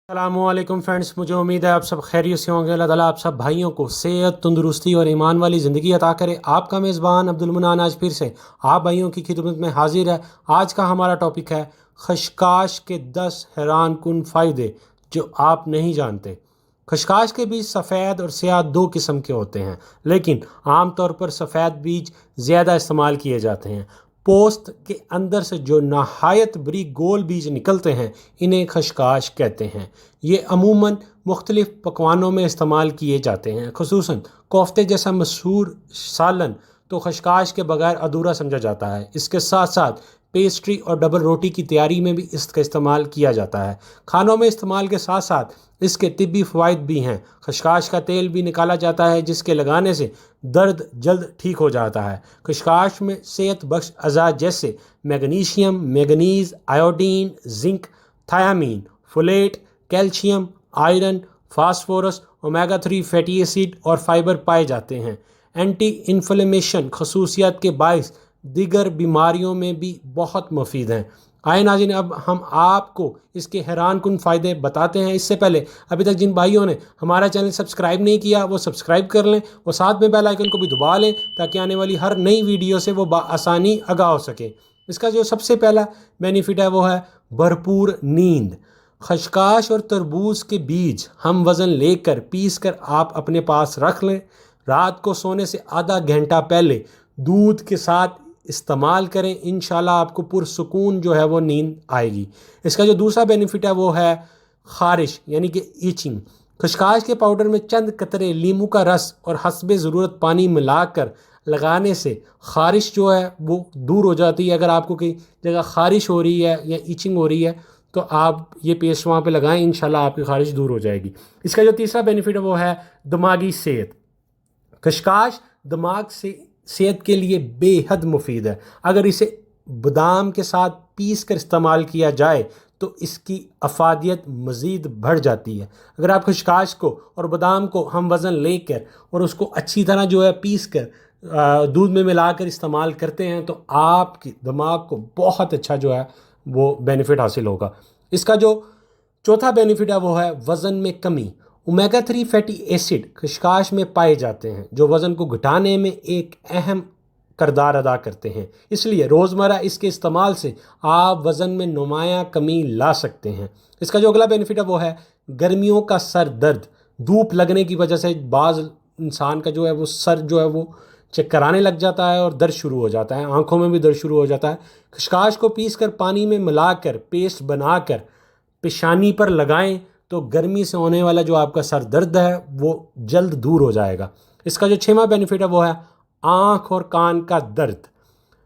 السلام علیکم فرینڈس، مجھے امید ہے آپ سب خیریت سے ہوں گے۔ اللہ تعالیٰ آپ سب بھائیوں کو صحت، تندرستی اور ایمان والی زندگی عطا کرے۔ آپ کا میزبان عبد المنان آج پھر سے آپ بھائیوں کی خدمت میں حاضر ہے۔ آج کا ہمارا ٹاپک ہے خشخاش کے 10 حیران کن فائدے جو آپ نہیں جانتے۔ خشخاش کے بیج سفید اور سیاہ 2 قسم کے ہوتے ہیں، لیکن عام طور پر سفید بیج زیادہ استعمال کیے جاتے ہیں۔ پوست کے اندر سے جو نہایت بریک گول بیج نکلتے ہیں انہیں خشخاش کہتے ہیں۔ یہ عموماً مختلف پکوانوں میں استعمال کیے جاتے ہیں، خصوصاً کوفتے جیسا مشہور سالن تو خشخاش کے بغیر ادھورا سمجھا جاتا ہے۔ اس کے ساتھ ساتھ پیسٹری اور ڈبل روٹی کی تیاری میں بھی اس کا استعمال کیا جاتا ہے۔ کھانوں میں استعمال کے ساتھ ساتھ اس کے طبی فوائد بھی ہیں۔ خشخاش کا تیل بھی نکالا جاتا ہے جس کے لگانے سے درد جلد ٹھیک ہو جاتا ہے۔ خشخاش میں صحت بخش اعضاء جیسے magnesium, manganese, iodine, zinc, thiamine, folate, calcium, iron, phosphorus, omega 3 fatty acid اور فائبر پائے جاتے ہیں۔ اینٹی انفلیمیشن خصوصیات کے باعث دیگر بیماریوں میں بھی بہت مفید ہیں۔ آئے ناظرین، اب ہم آپ کو اس کے حیران کن فائدے بتاتے ہیں۔ اس سے پہلے ابھی تک جن بھائیوں نے ہمارا چینل سبسکرائب نہیں کیا وہ سبسکرائب کر لیں اور ساتھ میں بیل آئیکن کو بھی دبا لیں تاکہ آنے والی ہر نئی ویڈیو سے وہ بآسانی آگاہ ہو سکے۔ اس کا جو سب سے پہلا بینیفٹ ہے وہ ہے بھرپور نیند۔ خشخاش اور تربوز کے بیج ہم وزن لے کر پیس کر آپ اپنے پاس رکھ لیں۔ رات کو سونے سے آدھا گھنٹہ پہلے دودھ کے ساتھ استعمال کریں، انشاءاللہ آپ کو پرسکون جو ہے وہ نیند آئے گی۔ اس کا جو دوسرا بینیفٹ ہے وہ ہے خارش یعنی کہ ایچنگ۔ خشخاش کے پاؤڈر میں چند قطرے لیموں کا رس اور حسب ضرورت پانی ملا کر لگانے سے خارش جو ہے وہ دور ہو جاتی ہے۔ اگر آپ کو کہیں جگہ خارش ہو رہی ہے یا ایچنگ ہو رہی ہے تو آپ یہ پیسٹ وہاں پہ لگائیں، انشاءاللہ آپ کی خارش دور ہو جائے گی۔ اس کا جو تیسرا بینیفٹ ہے وہ ہے دماغی صحت۔ خشخاش دماغ سے صحت کے لیے بے حد مفید ہے۔ اگر اسے بادام کے ساتھ پیس کر استعمال کیا جائے تو اس کی افادیت مزید بڑھ جاتی ہے۔ اگر آپ خشخاش کو اور بادام کو ہم وزن لے کر اور اس کو اچھی طرح جو ہے پیس کر دودھ میں ملا کر استعمال کرتے ہیں تو آپ کی دماغ کو بہت اچھا جو ہے وہ بینیفٹ حاصل ہوگا۔ اس کا جو چوتھا بینیفٹ ہے وہ ہے وزن میں کمی۔ اومیگا 3 فیٹی ایسڈ خشخاش میں پائے جاتے ہیں جو وزن کو گھٹانے میں ایک اہم کردار ادا کرتے ہیں، اس لیے روزمرہ اس کے استعمال سے آپ وزن میں نمایاں کمی لا سکتے ہیں۔ اس کا جو اگلا بینیفٹ ہے وہ ہے گرمیوں کا سر درد۔ دھوپ لگنے کی وجہ سے بعض انسان کا جو ہے وہ سر جو ہے وہ چکرانے لگ جاتا ہے اور درد شروع ہو جاتا ہے، آنکھوں میں بھی درد شروع ہو جاتا ہے۔ خشخاش کو پیس کر پانی میں ملا کر پیسٹ بنا کر پیشانی پر لگائیں تو گرمی سے ہونے والا جو آپ کا سر درد ہے وہ جلد دور ہو جائے گا۔ اس کا جو 6واں بینیفٹ ہے وہ ہے آنکھ اور کان کا درد۔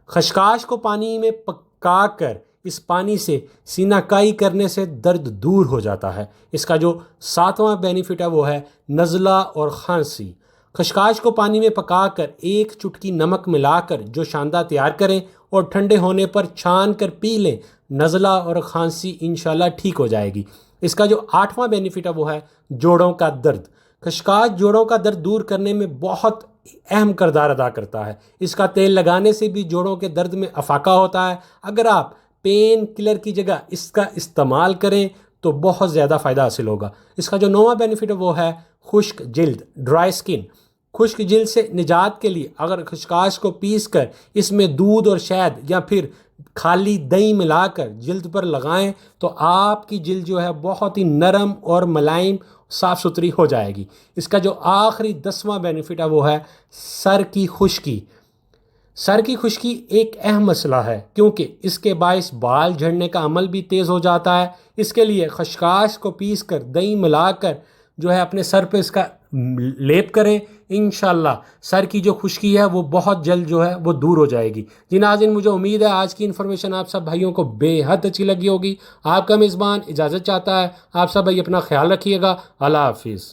خشخاش کو پانی میں پکا کر اس پانی سے سینہ کائی کرنے سے درد دور ہو جاتا ہے۔ اس کا جو 7واں بینیفٹ ہے وہ ہے نزلہ اور کھانسی۔ خشخاش کو پانی میں پکا کر 1 چٹکی نمک ملا کر جو شاندار تیار کریں اور ٹھنڈے ہونے پر چھان کر پی لیں، نزلہ اور کھانسی انشاءاللہ ٹھیک ہو جائے گی۔ اس کا جو 8واں بینیفٹ ہے وہ ہے جوڑوں کا درد۔ خشخاش جوڑوں کا درد دور کرنے میں بہت اہم کردار ادا کرتا ہے۔ اس کا تیل لگانے سے بھی جوڑوں کے درد میں افاقہ ہوتا ہے۔ اگر آپ پین کلر کی جگہ اس کا استعمال کریں تو بہت زیادہ فائدہ حاصل ہوگا۔ اس کا جو 9واں بینیفٹ ہے وہ ہے خشک جلد، ڈرائی سکن۔ خشک جلد سے نجات کے لیے اگر خشخاش کو پیس کر اس میں دودھ اور شہد یا پھر خالی دہی ملا کر جلد پر لگائیں تو آپ کی جلد جو ہے بہت ہی نرم اور ملائم صاف ستھری ہو جائے گی۔ اس کا جو آخری 10واں بینیفٹ ہے وہ ہے سر کی خشکی۔ سر کی خشکی ایک اہم مسئلہ ہے کیونکہ اس کے باعث بال جھڑنے کا عمل بھی تیز ہو جاتا ہے۔ اس کے لیے خشخاش کو پیس کر دہی ملا کر جو ہے اپنے سر پہ اس کا لیپ کریں، انشاءاللہ سر کی جو خشکی ہے وہ بہت جلد جو ہے وہ دور ہو جائے گی۔ جی ناظرین، مجھے امید ہے آج کی انفارمیشن آپ سب بھائیوں کو بے حد اچھی لگی ہوگی۔ آپ کا میزبان اجازت چاہتا ہے، آپ سب بھائی اپنا خیال رکھیے گا۔ اللہ حافظ۔